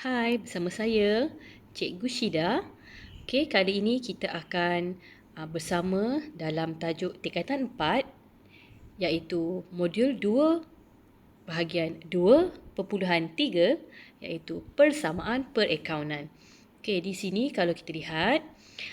Hai, bersama saya Cikgu Shida. Okey, kali ini kita akan bersama dalam tajuk tingkatan 4 iaitu modul 2 bahagian 2.3 iaitu persamaan perakaunan. Okey, di sini kalau kita lihat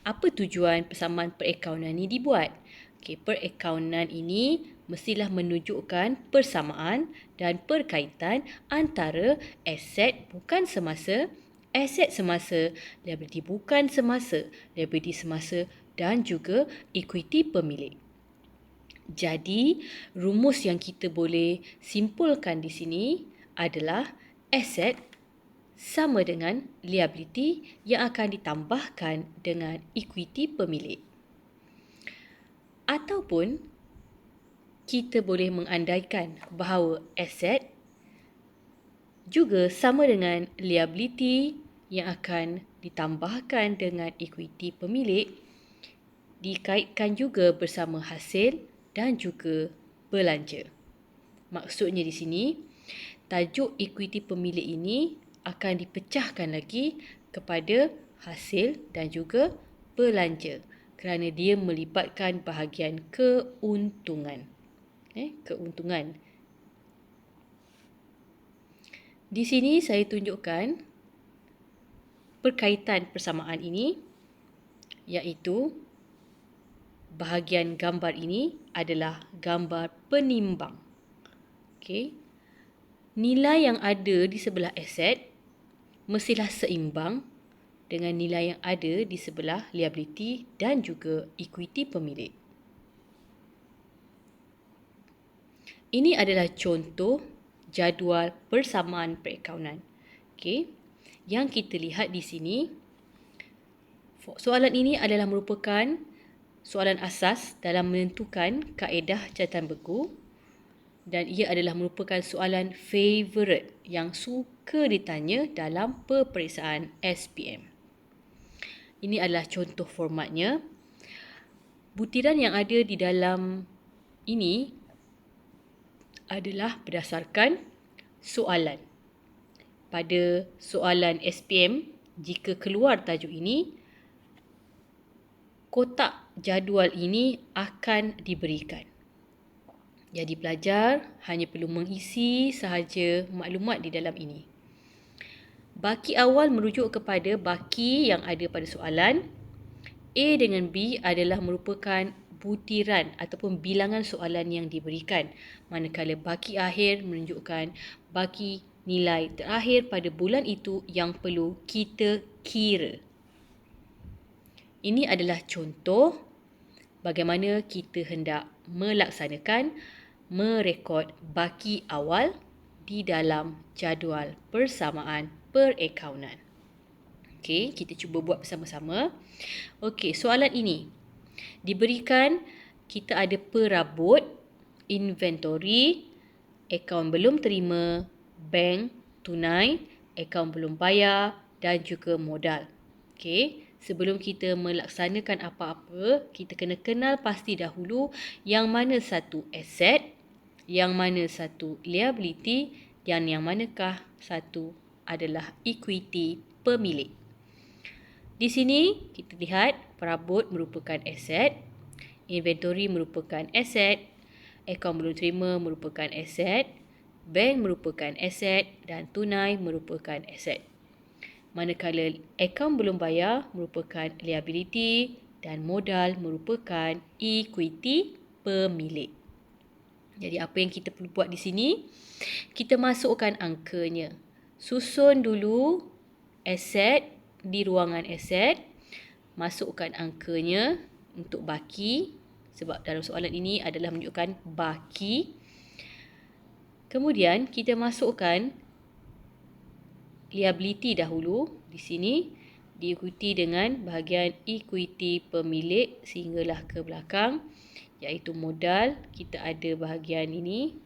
apa tujuan persamaan perakaunan ini dibuat? Okey, perakaunan ini mestilah menunjukkan persamaan dan perkaitan antara aset bukan semasa, aset semasa, liability bukan semasa, liability semasa dan juga ekuiti pemilik. Jadi, rumus yang kita boleh simpulkan di sini adalah aset sama dengan liability yang akan ditambahkan dengan ekuiti pemilik. Ataupun kita boleh mengandaikan bahawa aset juga sama dengan liability yang akan ditambahkan dengan ekuiti pemilik dikaitkan juga bersama hasil dan juga belanja. Maksudnya di sini, tajuk ekuiti pemilik ini akan dipecahkan lagi kepada hasil dan juga belanja kerana dia melibatkan bahagian keuntungan. Keuntungan. Di sini saya tunjukkan perkaitan persamaan ini iaitu bahagian gambar ini adalah gambar penimbang. Okey. Nilai yang ada di sebelah aset mestilah seimbang dengan nilai yang ada di sebelah liability dan juga ekuiti pemilik. Ini adalah contoh jadual persamaan perakaunan. Okey. Yang kita lihat di sini, soalan ini adalah merupakan soalan asas dalam menentukan kaedah catatan beku dan ia adalah merupakan soalan favourite yang suka ditanya dalam peperiksaan SPM. Ini adalah contoh formatnya. Butiran yang ada di dalam ini adalah berdasarkan soalan. Pada soalan SPM, jika keluar tajuk ini, kotak jadual ini akan diberikan. Jadi pelajar hanya perlu mengisi sahaja maklumat di dalam ini. Baki awal merujuk kepada baki yang ada pada soalan. A dengan B adalah merupakan butiran ataupun bilangan soalan yang diberikan. Manakala baki akhir menunjukkan baki nilai terakhir pada bulan itu yang perlu kita kira. Ini adalah contoh bagaimana kita hendak melaksanakan merekod baki awal di dalam jadual persamaan perakaunan. Okey, kita cuba buat bersama-sama. Okey, soalan ini diberikan kita ada perabot, inventory, akaun belum terima, bank, tunai, akaun belum bayar dan juga modal. Okey, sebelum kita melaksanakan apa-apa, kita kena kenal pasti dahulu yang mana satu aset, yang mana satu liability dan yang manakah satu adalah ekuiti pemilik. Di sini kita lihat perabot merupakan aset, inventory merupakan aset, akaun belum terima merupakan aset, bank merupakan aset dan tunai merupakan aset. Manakala akaun belum bayar merupakan liability dan modal merupakan ekuiti pemilik. Jadi apa yang kita perlu buat di sini? Kita masukkan angkanya. Susun dulu aset di ruangan aset. Masukkan angkanya untuk baki. Sebab dalam soalan ini adalah menunjukkan baki. Kemudian kita masukkan liability dahulu di sini. Diikuti dengan bahagian ekuiti pemilik sehinggalah ke belakang. Iaitu modal, kita ada bahagian ini.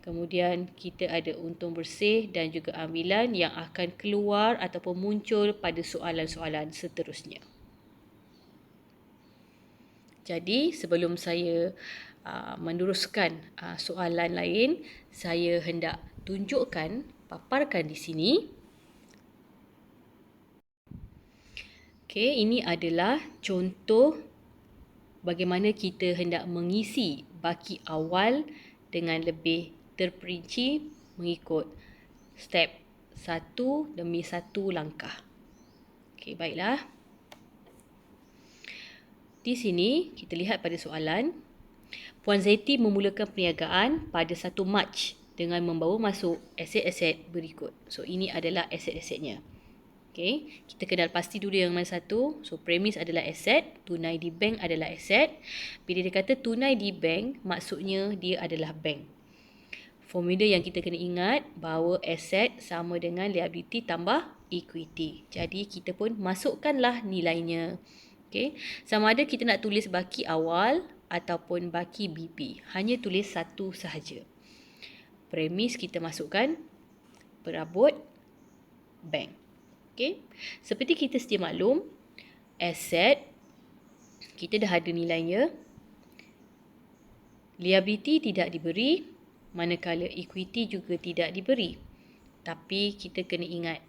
Kemudian kita ada untung bersih dan juga ambilan yang akan keluar ataupun muncul pada soalan-soalan seterusnya. Jadi sebelum saya meneruskan soalan lain, saya hendak tunjukkan, paparkan di sini Okey, ini adalah contoh bagaimana kita hendak mengisi baki awal dengan lebih terperinci mengikut step satu demi satu langkah. Okey, baiklah. Di sini kita lihat pada soalan, Puan Zaiti memulakan perniagaan pada 1 Mac dengan membawa masuk aset-aset berikut. So, ini adalah aset-asetnya. Okay, kita kenal pasti dulu yang mana satu. So, premis adalah aset, tunai di bank adalah aset. Bila dia kata tunai di bank, maksudnya dia adalah bank. Formula yang kita kena ingat bahawa aset sama dengan liability tambah equity. Jadi, kita pun masukkanlah nilainya. Okay, sama ada kita nak tulis baki awal ataupun baki BP. Hanya tulis satu sahaja. Premis kita masukkan perabot bank. Okay. Seperti kita sedia maklum, aset kita dah ada nilainya. Liability tidak diberi, manakala equity juga tidak diberi. Tapi kita kena ingat,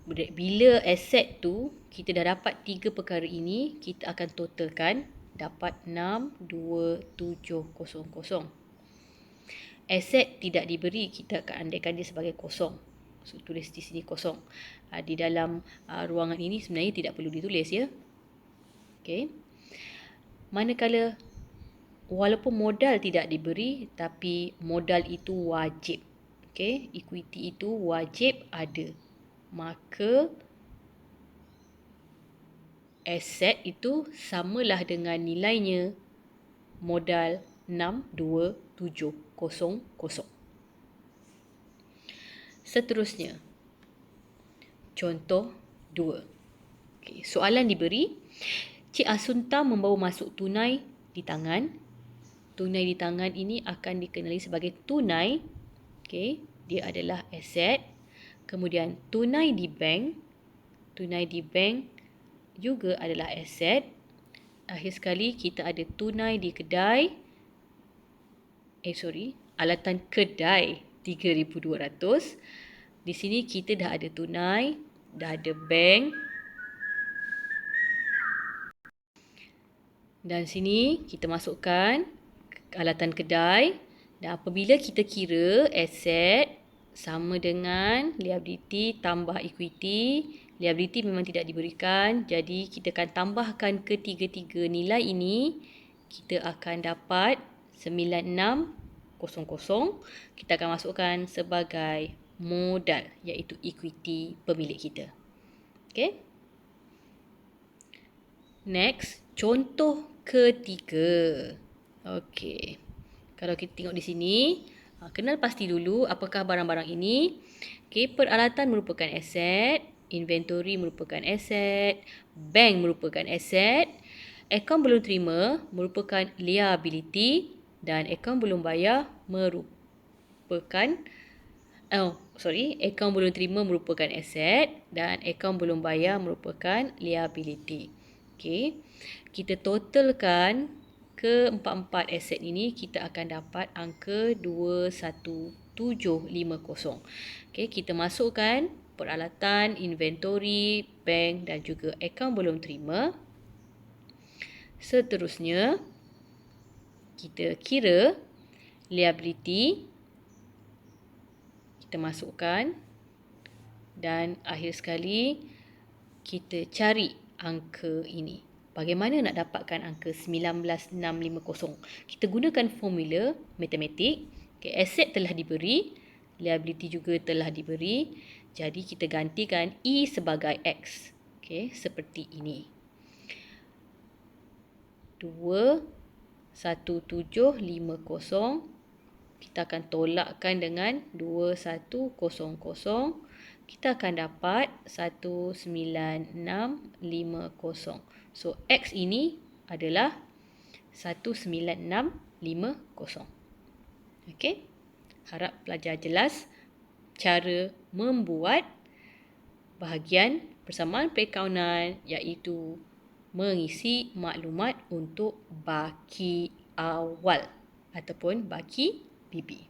bila aset tu kita dah dapat 3 perkara ini, kita akan totalkan dapat 62700. Aset tidak diberi, kita akan andaikan dia sebagai kosong. So, tulis di sini kosong. Di dalam ruangan ini sebenarnya tidak perlu ditulis, ya. Okay. Manakala walaupun modal tidak diberi, tapi modal itu wajib. Okay. Equity itu wajib ada. Maka aset itu samalah dengan nilainya modal 62700. Seterusnya, contoh 2. Okay, soalan diberi, Cik Asunta membawa masuk tunai di tangan. Tunai di tangan ini akan dikenali sebagai tunai. Okay, dia adalah aset. Kemudian tunai di bank. Tunai di bank juga adalah aset. Akhir sekali kita ada tunai di kedai. Alatan kedai 3,200. Di sini kita dah ada tunai, dah ada bank. Dan sini kita masukkan alatan kedai. Dan apabila kita kira aset sama dengan liability tambah equity, liability memang tidak diberikan. Jadi kita akan tambahkan ketiga-tiga nilai ini. Kita akan dapat 9600. Kita akan masukkan sebagai modal, iaitu equity pemilik kita. Okay. Next, contoh ketiga. Okay. Kalau kita tengok di sini, kenal pasti dulu apakah barang-barang ini. Okay, peralatan merupakan aset, inventory merupakan aset, bank merupakan aset, akaun belum terima merupakan liability dan akaun belum bayar merupakan akaun belum terima merupakan aset dan akaun belum bayar merupakan liability. Okey, kita totalkan keempat-empat aset ini, kita akan dapat angka 21750. Okey, kita masukkan peralatan, inventory, bank dan juga akaun belum terima. Seterusnya, kita kira liability. Kita masukkan dan akhir sekali kita cari angka ini. Bagaimana nak dapatkan angka 19650? Kita gunakan formula matematik. Okay, aset telah diberi, liability juga telah diberi. Jadi kita gantikan E sebagai X. Okay, seperti ini. 21750. Kita akan tolakkan dengan 2100. Kita akan dapat 19650. So, X ini adalah 19650. Okey. Harap pelajar jelas cara membuat bahagian persamaan perakaunan, iaitu mengisi maklumat untuk baki awal ataupun baki BP.